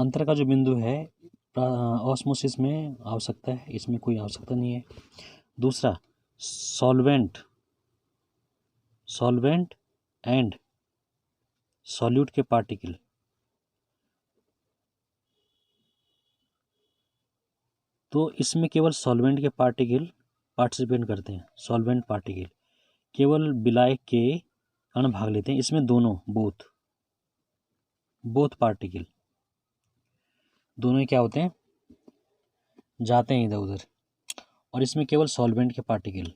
अंतर का जो बिंदु है ऑस्मोसिस में आवश्यकता है, इसमें कोई आवश्यकता नहीं है। दूसरा, सॉल्वेंट एंड सॉल्यूट के पार्टिकल, तो इसमें केवल सॉल्वेंट के पार्टिकल पार्टिसिपेट करते हैं। सॉल्वेंट पार्टिकल केवल विलायक के कण भाग लेते हैं। इसमें दोनों बोथ पार्टिकल दोनों ही क्या होते हैं, जाते हैं इधर उधर। और इसमें केवल सॉल्वेंट के पार्टिकल,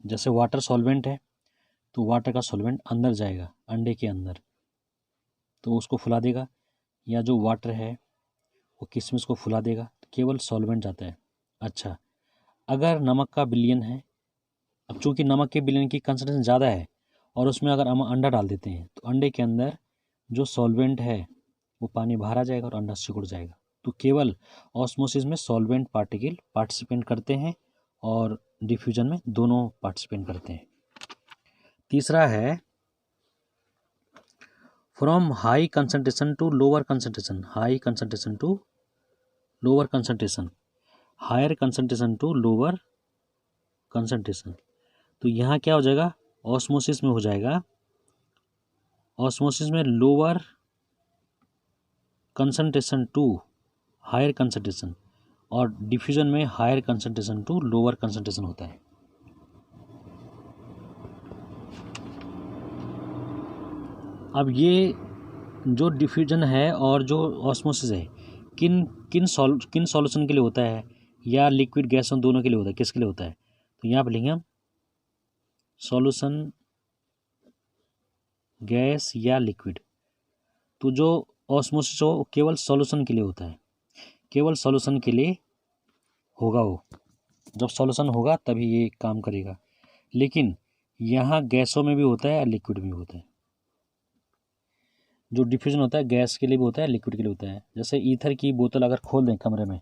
जैसे वाटर सॉल्वेंट है तो वाटर का सॉल्वेंट अंदर जाएगा अंडे के अंदर, तो उसको फुला देगा, या जो वाटर है वो किशमिश को फुला देगा, तो केवल सॉल्वेंट जाता है। अच्छा, अगर नमक का विलयन है, अब चूंकि नमक के विलयन की कंसंट्रेशन ज़्यादा है और उसमें अगर हम अंडा डाल देते हैं तो अंडे के अंदर जो सॉल्वेंट है वो पानी बाहर आ जाएगा और अंडा सिकुड़ जाएगा। तो केवल ऑस्मोसिस में सॉल्वेंट पार्टिकल पार्टिसिपेट करते हैं और डिफ्यूजन में दोनों पार्टिसिपेट करते हैं। तीसरा है from high concentration to lower concentration, high concentration to lower concentration, higher concentration to lower concentration. तो यहाँ क्या हो जाएगा, ऑस्मोसिस में हो जाएगा, ऑस्मोसिस में lower concentration to higher concentration, और डिफ्यूजन में higher concentration to lower concentration होता है। अब ये जो डिफ्यूजन है और जो ऑस्मोसिस है किन सॉल्यूशन के लिए होता है, या लिक्विड गैसों दोनों के लिए होता है, किसके लिए होता है? तो यहाँ पर लिखेंगे हम सॉल्यूशन गैस या लिक्विड। तो जो ऑस्मोसिस हो केवल सॉल्यूशन के लिए होता है, केवल सॉल्यूशन के लिए होगा, वो जब सॉल्यूशन होगा तभी ये काम करेगा। लेकिन यहाँ गैसों में भी होता है और लिक्विड में भी होता है। जो डिफ्यूजन होता है गैस के लिए भी होता है, लिक्विड के लिए होता है। जैसे ईथर की बोतल अगर खोल दें कमरे में,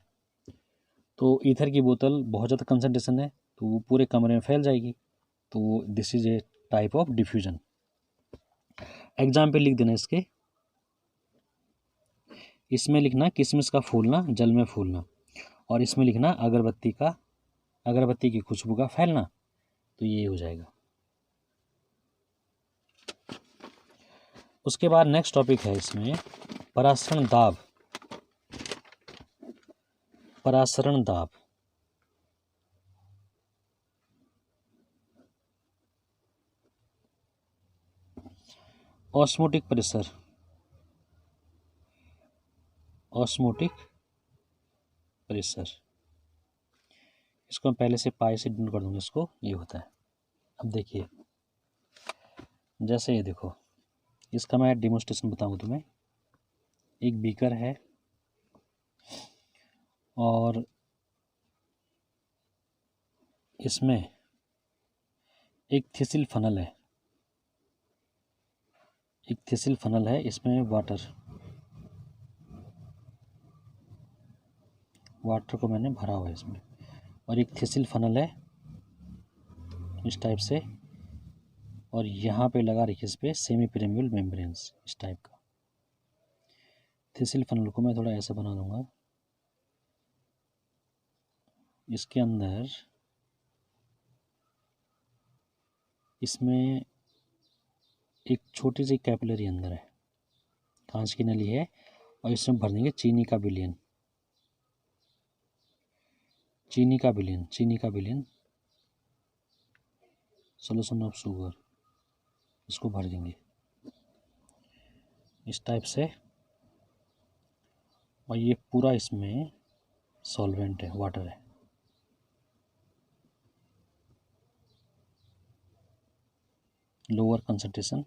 तो ईथर की बोतल बहुत ज़्यादा कंसनट्रेशन है तो वो पूरे कमरे में फैल जाएगी, तो this is a type of diffusion. Example लिख देना इसके, इसमें लिखना किशमिश का फूलना, जल में फूलना, और इसमें लिखना अगरबत्ती की खुशबू का फैलना, तो ये हो जाएगा। उसके बाद नेक्स्ट टॉपिक है इसमें परासरण दाब। परासरण दाब, ऑस्मोटिक प्रेशर, ऑस्मोटिक प्रेशर, इसको मैं पहले से पाई से डिनोट कर दूंगा, इसको ये होता है। अब देखिए, जैसे ये देखो, इसका मैं डेमोन्स्ट्रेशन बताऊंगा तुम्हें। एक बीकर है और इसमें एक थिसिल फनल है, एक थिसिल फनल है, इसमें वाटर को मैंने भरा हुआ है इसमें, और एक थिसिल फनल है इस टाइप से, और यहाँ पे लगा रखी इस पर सेमी पेरिमियल मेम्ब्रेन्स इस टाइप का। थिसिल फनल को मैं थोड़ा ऐसा बना दूंगा, इसके अंदर इसमें एक छोटी सी कैपिलरी अंदर है, कांच की नली है, और इसमें भर देंगे चीनी का विलयन, चीनी का विलयन सोल्यूशन ऑफ शुगर, इसको भर देंगे इस टाइप से, और ये पूरा इसमें सॉल्वेंट है, वाटर है। लोअर कंसंट्रेशन,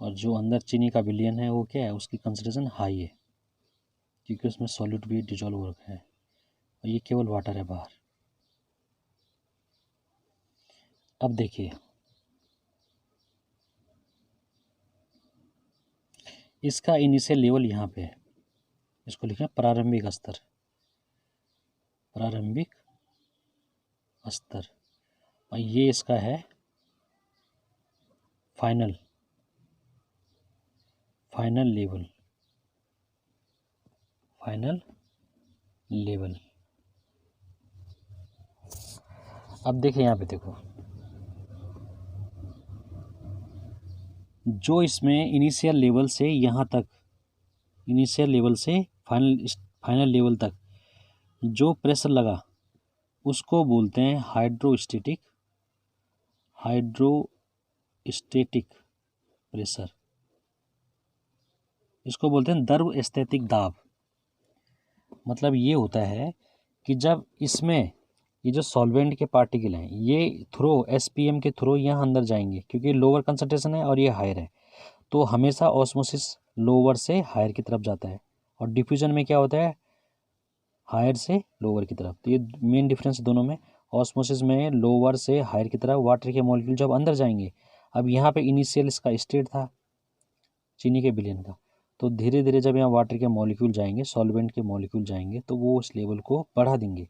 और जो अंदर चीनी का विलयन है वो क्या है, उसकी कंसंट्रेशन हाई है क्योंकि उसमें सॉल्यूट भी डिजॉल्व हो रखा है, और ये केवल वाटर है बाहर। अब देखिए, इसका इनिशियल लेवल यहाँ पे है, इसको लिखें प्रारंभिक स्तर, प्रारंभिक स्तर, और ये इसका है फाइनल लेवल, फाइनल लेवल। अब देखिए यहाँ पे देखो, जो इसमें इनिशियल लेवल से यहाँ तक, इनिशियल लेवल से फाइनल लेवल तक जो प्रेशर लगा उसको बोलते हैं हाइड्रोस्टेटिक प्रेशर। इसको बोलते हैं द्रव स्थैतिक दाब। मतलब ये होता है कि जब इसमें ये जो सॉल्वेंट के पार्टिकल हैं ये थ्रो एसपीएम के थ्रू यहाँ अंदर जाएंगे, क्योंकि लोअर कंसंट्रेशन है और ये हायर है, तो हमेशा ऑस्मोसिस लोअर से हायर की तरफ जाता है, और डिफ्यूजन में क्या होता है, हायर से लोअर की तरफ। तो ये मेन डिफरेंस दोनों में। ऑस्मोसिस में लोअर से हायर की तरफ वाटर के मॉलिक्यूल जब अंदर जाएंगे, अब यहाँ पे इनिशियल इसका स्टेट था चीनी के विलयन का, तो धीरे धीरे जब यहाँ वाटर के मॉलिक्यूल जाएंगे, सॉल्वेंट के मॉलिक्यूल जाएंगे, तो वो उस लेवल को बढ़ा देंगे।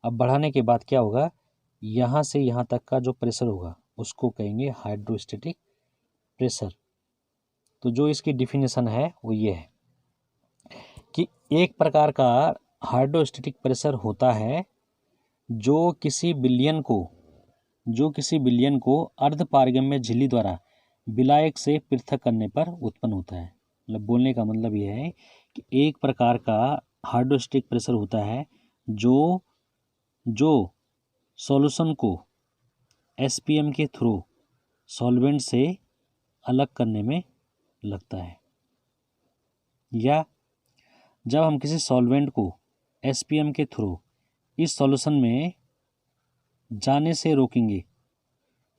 अब बढ़ाने के बाद क्या होगा, यहाँ से यहाँ तक का जो प्रेशर होगा उसको कहेंगे हाइड्रोस्टेटिक प्रेशर। तो जो इसकी डिफिनेशन है वो ये है कि एक प्रकार का हाइड्रोस्टेटिक प्रेशर होता है जो किसी विलयन को अर्धपारगम्य झिल्ली द्वारा विलायक से पृथक करने पर उत्पन्न होता है। मतलब बोलने का मतलब यह है कि एक प्रकार का हाइड्रोस्टेटिक प्रेशर होता है जो सॉल्यूशन को एसपीएम के थ्रू सॉल्वेंट से अलग करने में लगता है, या जब हम किसी सॉल्वेंट को एसपीएम के थ्रू इस सॉल्यूशन में जाने से रोकेंगे,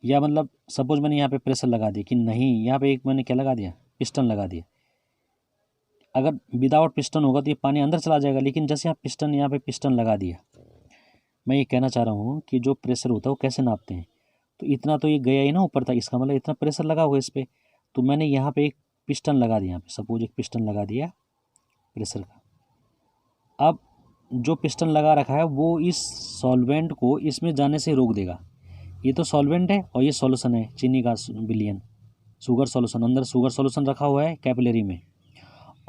या मतलब सपोज मैंने यहाँ पे प्रेशर लगा दिया कि नहीं, यहाँ पे एक मैंने क्या लगा दिया, पिस्टन लगा दिया। अगर विदाउट पिस्टन होगा तो ये पानी अंदर चला जाएगा, लेकिन जैसे यहाँ पे पिस्टन लगा दिया, मैं ये कहना चाह रहा हूँ कि जो प्रेशर होता है वो कैसे नापते हैं, तो इतना तो ये गया ही ना ऊपर था, इसका मतलब इतना प्रेशर लगा हुआ है इस पर। तो मैंने यहाँ पे एक पिस्टन लगा दिया, यहाँ पे सपोज एक पिस्टन लगा दिया प्रेशर का। अब जो पिस्टन लगा रखा है वो इस सॉल्वेंट को इसमें जाने से रोक देगा। ये तो सॉल्वेंट है और ये सॉल्यूशन है चीनी का विलयन, शुगर सॉल्यूशन। अंदर शुगर सॉल्यूशन रखा हुआ है कैपिलरी में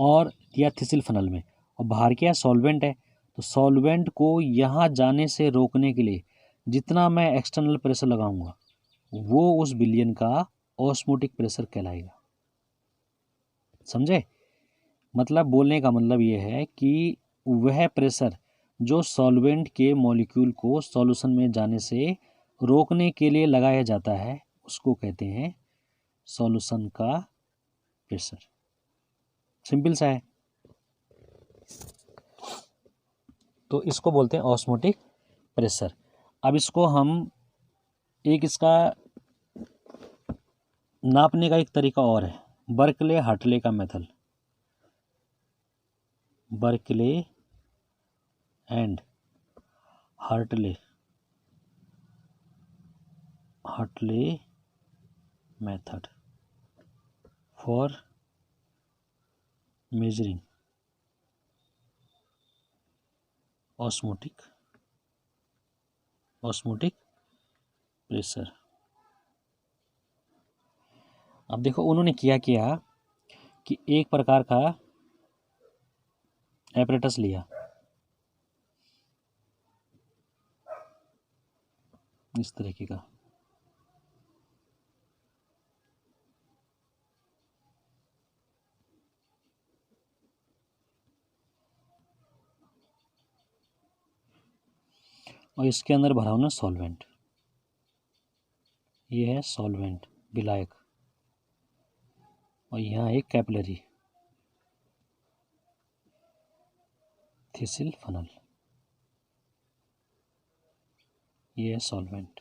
और या थिसिल फनल में, और बाहर क्या सॉल्वेंट है। तो सॉल्वेंट को यहाँ जाने से रोकने के लिए जितना मैं एक्सटर्नल प्रेशर लगाऊंगा वो उस विलयन का ऑस्मोटिक प्रेशर कहलाएगा। समझे? मतलब बोलने का मतलब ये है कि वह प्रेशर जो सॉल्वेंट के मॉलिक्यूल को सॉल्यूशन में जाने से रोकने के लिए लगाया जाता है उसको कहते हैं सॉल्यूशन का प्रेशर। सिंपल सा है। तो इसको बोलते हैं ऑस्मोटिक प्रेशर। अब इसको हम इसका नापने का एक तरीका और है, बर्कले हार्टले का method. Berkeley and Hartley method for measuring osmotic pressure. अब देखो उन्होंने क्या किया कि एक प्रकार का एपरेटस लिया, इस तरीके का, और इसके अंदर भरा होना सॉल्वेंट। ये है सॉल्वेंट विलायक, और यहाँ एक कैपिलरी थिसिल फनल। ये है सॉल्वेंट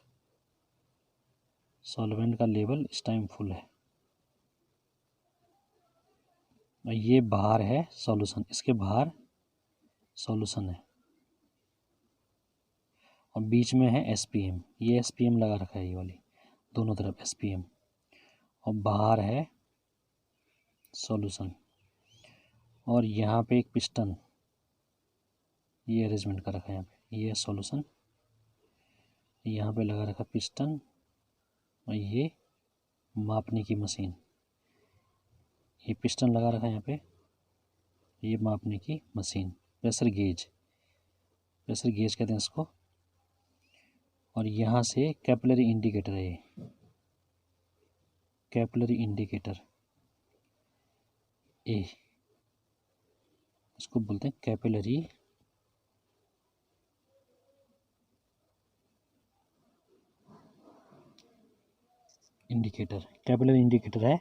का लेवल इस टाइम फुल है, और ये बाहर है सॉल्यूशन, इसके बाहर सॉल्यूशन है, और बीच में है एसपीएम। ये एसपीएम लगा रखा है, ये वाली दोनों तरफ एसपीएम, और बाहर है सॉल्यूशन, और यहाँ पे एक पिस्टन, ये अरेंजमेंट कर रखा है यहाँ पे। ये सॉल्यूशन, यहाँ पे लगा रखा पिस्टन, और ये मापने की मशीन। ये पिस्टन लगा रखा है यहाँ पे, ये मापने की machine, pressure gauge, pressure gauge कहते हैं इसको। और यहाँ से कैपिलरी इंडिकेटर है, ये कैपिलरी इंडिकेटर ए, इसको बोलते हैं कैपिलरी इंडिकेटर, कैपिलरी इंडिकेटर है।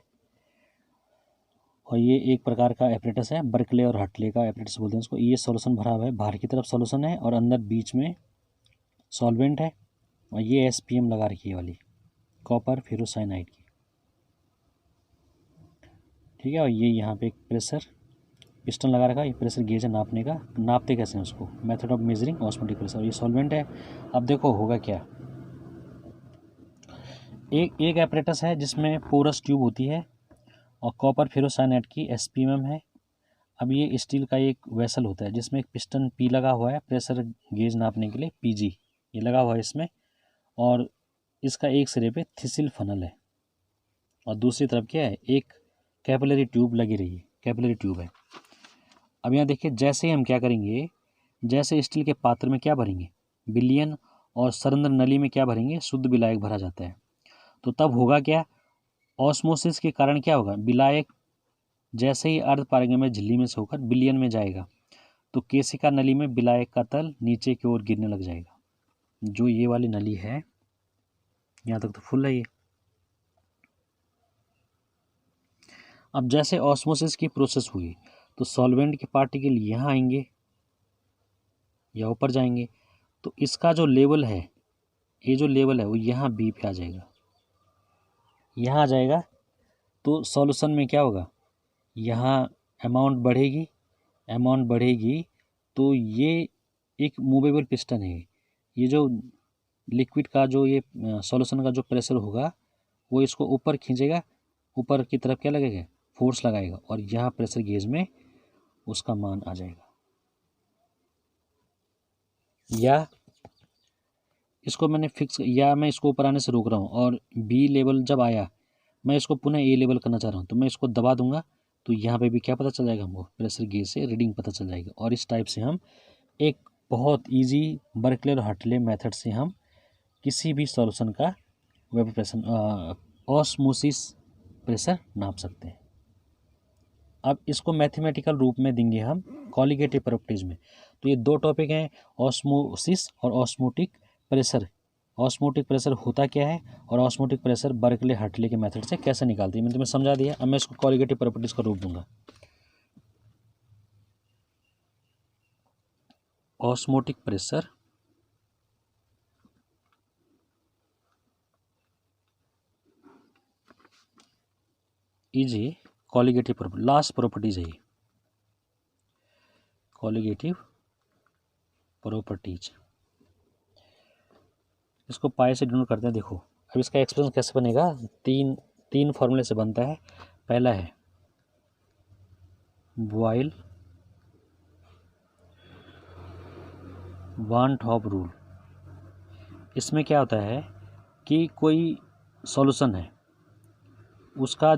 और ये एक प्रकार का एपरेटस है, बर्कले और हटले का एपरेटस बोलते हैं इसको। ये सॉल्यूशन भरा हुआ है, बाहर की तरफ सॉल्यूशन है और अंदर बीच में सॉल्वेंट है। और ये एसपीएम लगा रखी है वाली, कॉपर फेरोसाइनाइड की, ठीक है। और ये यहाँ पे एक प्रेशर पिस्टन लगा रखा है, ये प्रेशर गेज है नापने का। नापते कैसे हैं उसको, method of measuring osmotic pressure. और ये सॉल्वेंट है। अब देखो होगा क्या, एक एपरेटस है जिसमें पोरस ट्यूब होती है और कॉपर फेरोसाइनाइड की एसपीएम है। अब ये स्टील का एक वेसल होता है जिसमें एक पिस्टन पी लगा हुआ है, प्रेशर गेज नापने के लिए पीजी ये लगा हुआ है इसमें। और इसका एक सिरे पे थिसिल फनल है और दूसरी तरफ क्या है, एक कैपिलरी ट्यूब लगी रही है, कैपिलरी ट्यूब है। अब यहाँ देखिए, जैसे ही हम क्या करेंगे, जैसे स्टील के पात्र में क्या भरेंगे, विलयन, और सरंध्र नली में क्या भरेंगे, शुद्ध विलायक भरा जाता है। तो तब होगा क्या, ऑस्मोसिस के कारण क्या होगा, विलायक जैसे ही अर्ध पारगम्य झिल्ली में से होकर विलयन में जाएगा तो केशिका नली में विलायक का तल नीचे की ओर गिरने लग जाएगा। जो ये वाली नली है, यहाँ तक तो फुल है ये। अब जैसे ऑस्मोसिस की प्रोसेस हुई तो सॉल्वेंट के पार्टिकल यहाँ आएंगे या ऊपर जाएंगे, तो इसका जो लेवल है, ये जो लेवल है वो यहाँ बी पे आ जाएगा, यहाँ आ जाएगा। तो सॉल्यूशन में क्या होगा, यहाँ अमाउंट बढ़ेगी, अमाउंट बढ़ेगी तो ये एक मूवेबल पिस्टन है। ये जो लिक्विड का जो ये सॉल्यूशन का जो प्रेशर होगा वो इसको ऊपर खींचेगा, ऊपर की तरफ क्या लगेगा, फोर्स लगाएगा और यहाँ प्रेशर गेज में उसका मान आ जाएगा। या इसको मैंने फिक्स, या मैं इसको ऊपर आने से रोक रहा हूँ और बी लेवल जब आया मैं इसको पुनः ए लेवल करना चाह रहा हूँ तो मैं इसको दबा दूंगा तो यहाँ पे भी क्या पता चल जाएगा, हमको प्रेशर गेज से रीडिंग पता चल जाएगा। और इस टाइप से हम एक बहुत इजी बर्कले और हटले मेथड से हम किसी भी सॉल्यूशन का वेपर प्रेशर, ऑस्मोसिस प्रेशर नाप सकते हैं। अब इसको मैथमेटिकल रूप में देंगे हम कॉलिगेटिव प्रॉपर्टीज में। तो ये दो टॉपिक हैं, ऑस्मोसिस और ऑस्मोटिक प्रेशर। ऑस्मोटिक प्रेशर होता क्या है और ऑस्मोटिक प्रेशर बर्कले हटले के मेथड से कैसे निकालते हैं, मैंने तुम्हें समझा दिया। अब मैं इसको कॉलिगेटिव प्रॉपर्टीज का रूप दूंगा। Osmotic pressure is a colligative property, last properties है ये, कॉलिगेटिव प्रॉपर्टीज। इसको पाई से डिनोट करते हैं। देखो अब इसका एक्सप्रेशन कैसे बनेगा, तीन फॉर्मूले से बनता है। पहला है बॉयल वन टॉप रूल। इसमें क्या होता है कि कोई सॉल्यूशन है, उसका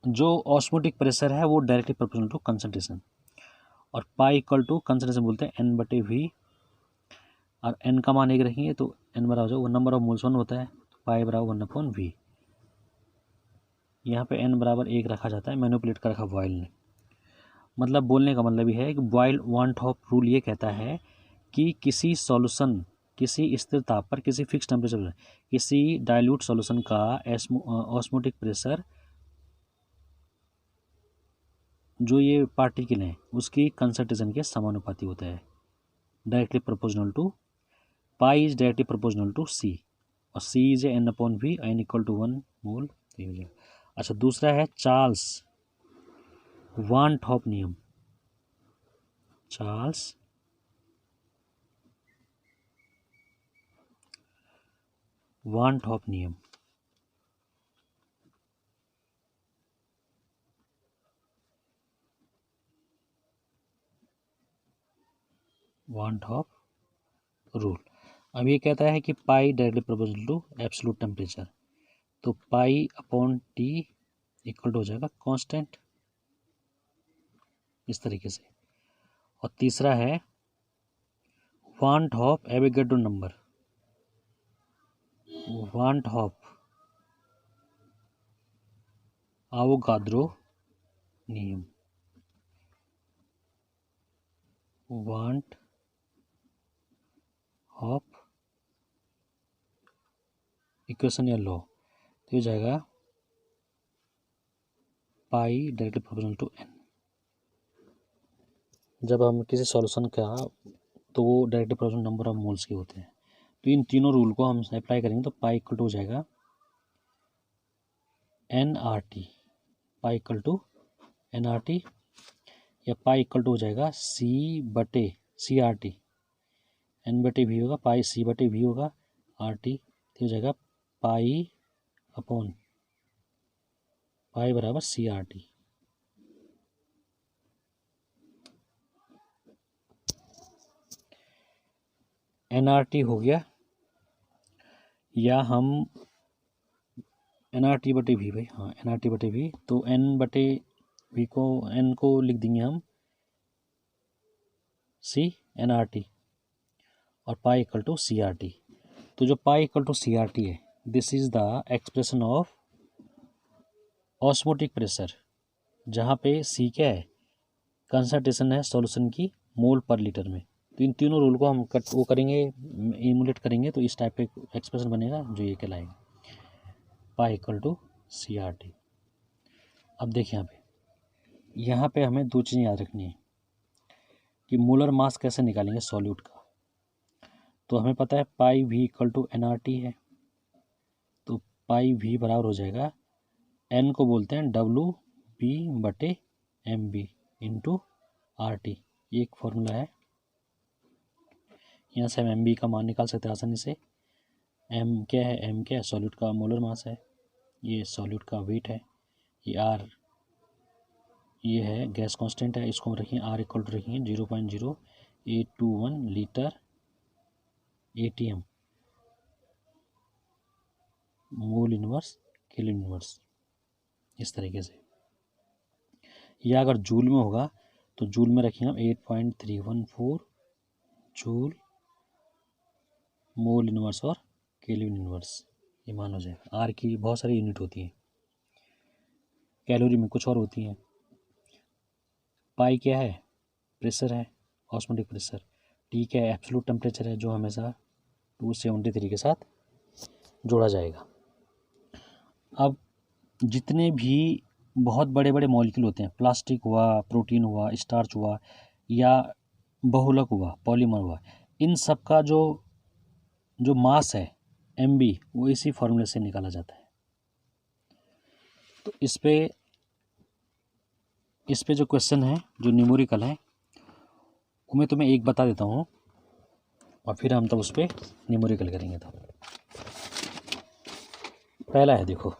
जो ऑस्मोटिक प्रेशर है वो डायरेक्टली प्रोपोर्शनल टू कंसंट्रेशन, और पाई इक्वल टू कंसंट्रेशन बोलते हैं n बटे वी। और n का मान एक रखेंगे तो n बराबर हो, नंबर ऑफ मोल्स 1 होता है, तो पाई बराबर 1/v। यहाँ पे n बराबर 1 रखा जाता है, मैनिपुलेट कर रखा बॉयल ने। मतलब बोलने का मतलब ये है कि बॉयल वन टॉप रूल ये कहता है कि किसी सॉल्यूशन, किसी स्थिर ताप पर, किसी फिक्स टेम्परेचर पर किसी डाइल्यूट सॉल्यूशन का ऑस्मोटिक प्रेशर जो ये पार्टिकल हैं उसकी कंसंट्रेशन के समानुपाती होता है, directly proportional to, pi is directly proportional to C, और C is n/v, n equal to 1 mole. अच्छा, दूसरा है चार्ल्स वन टॉप नियम। चार्ल्स वन टॉप नियम, वन टॉप रूल। अब ये कहता है कि pi directly proportional to absolute temperature, तो pi upon T equal to हो जाएगा कांस्टेंट इस तरीके से। और तीसरा है वांट हॉफ एवोगाड्रो नंबर, वांट हॉफ एवोगाड्रो नियम, वांट हॉफ इक्वेशन या लॉ, तो ये जाएगा पाई डायरेक्टली प्रोपोर्शनल टू n। जब हम किसी सॉल्यूशन का तो वो directly proportional number of moles के होते हैं। तो इन तीनों रूल को हम अप्लाई करेंगे तो पाई इक्वल टू हो जाएगा NRT, pi equal to NRT, या पाई इक्वल टू हो जाएगा C/CRT, N/V होगा, पाई C/V होगा, RT तो हो जाएगा पाई अपॉन पाई बराबर CRT। NRT हो गया, या हम NRT/V भाई, हाँ NRT/V, तो N/V को N को लिख देंगे हम CNRT और पाई इक्वल टू CRT। तो जो पाई इक्वल टू CRT है, this is the expression of osmotic pressure, जहाँ पे C क्या है, कंसंट्रेशन है सॉल्यूशन की मोल पर लीटर में। तो इन तीनों रूल को हम वो करेंगे, इमुलेट करेंगे, तो इस टाइप का एक्सप्रेशन बनेगा जो ये कहलाएगा पाई इक्वल टू CRT। अब देखिए यहाँ पे हमें दो चीज़ें याद रखनी है कि मोलर मास कैसे निकालेंगे सॉल्यूट का। तो हमें पता है पाई V इक्वल टू NRT है, तो पाई V बराबर हो जाएगा, N को बोलते हैं WB/MB इंटू RT, ये एक फॉर्मूला है। यहाँ से हम MB का मान निकाल सकते हैं आसानी से। M क्या है, M क्या है, सॉल्यूट का मोलर मास है, ये सॉल्यूट का वेट है, ये R ये है गैस कांस्टेंट है, इसको हम रखेंगे R इक्वल टू रखेंगे 0.0821 litre ATM mole inverse kelvin inverse, इस तरीके से। या अगर जूल में होगा तो जूल में रखेंगे हम 8.314 जूल मोल इनवर्स और केल्विन इनवर्स, ये मान हो जाएगा। R की बहुत सारी यूनिट होती हैं, कैलोरी में कुछ और होती हैं। पाई क्या है, प्रेशर है, ऑस्मोटिक प्रेशर। T क्या है, एब्सोल्यूट टेम्परेचर है, जो हमेशा 273 के साथ जोड़ा जाएगा। अब जितने भी बहुत बड़े बड़े मॉलिक्यूल होते हैं, प्लास्टिक हुआ, प्रोटीन हुआ, स्टार्च हुआ, या बहुलक हुआ, पॉलीमर हुआ, इन सब का जो मास है MB, वो इसी फॉर्मूले से निकाला जाता है। तो इस पे जो क्वेश्चन है, जो न्यूमेरिकल है, वो मैं तुम्हें एक बता देता हूँ और फिर हम तब उस पर न्यूमेरिकल करेंगे। तो पहला है, देखो,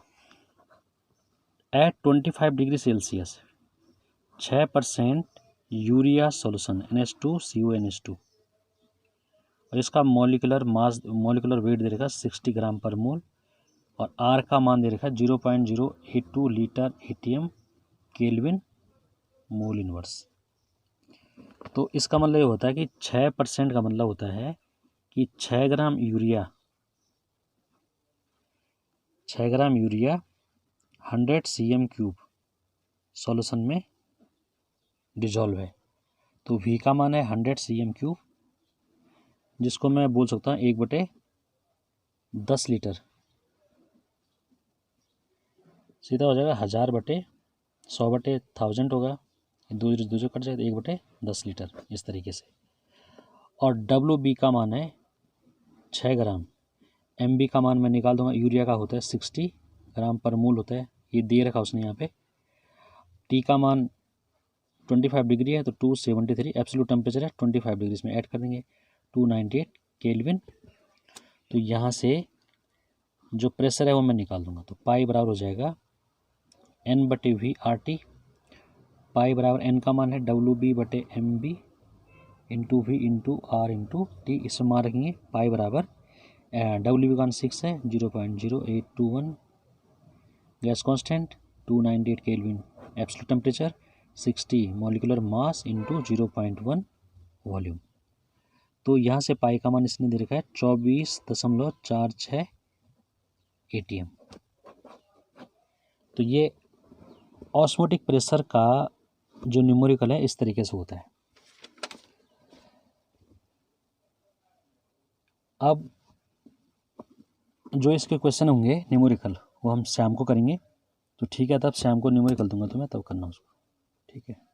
at 25 degree Celsius 6% urea solution NH2CONH2, और इसका मॉलिकुलर वेट दे रखा 60 ग्राम पर मोल, और R का मान दे रखा 0.082 litre ATM kelvin mole inverse. तो इसका मतलब ये होता है कि 6% का मतलब होता है कि 6 ग्राम यूरिया 100 cm³ सॉल्यूशन में डिजॉल्व है। तो V का मान है 100 cm³, जिसको मैं बोल सकता हूँ 1/10 लीटर, सीधा हो जाएगा 1000/100/1000 होगा, दो कट जाए तो 1/10 लीटर, इस तरीके से। और WB का मान है 6 ग्राम, MB का मान मैं निकाल दूंगा, यूरिया का होता है 60 ग्राम पर मोल होता है, ये दे रखा उसने यहाँ पे। T का मान 25 डिग्री है, तो 273 एब्सोल्यूट टेम्परेचर है, 25 डिग्री इसमें ऐड कर देंगे, 298 केल्विन। तो यहाँ से जो प्रेशर है वो मैं निकाल दूंगा, तो पाई बराबर हो जाएगा N/V RT, पाई बराबर N का मान है WB/MB into V into R into T, इसमें मान रखेंगे पाई बराबर WB का 6 है, 0.0821 gas constant, 298 kelvin absolute temperature, 60 molecular mass into 0.1 volume. तो यहाँ से पाई का मान इसने दे रखा है 24.46 ATM। तो ये ऑस्मोटिक प्रेशर का जो न्यूमेरिकल है इस तरीके से होता है। अब जो इसके क्वेश्चन होंगे न्यूमेरिकल वो हम शाम को करेंगे। तो ठीक है, तब शाम को न्यूमेरिकल दूंगा तुम्हें, तब करना उसको। ठीक है।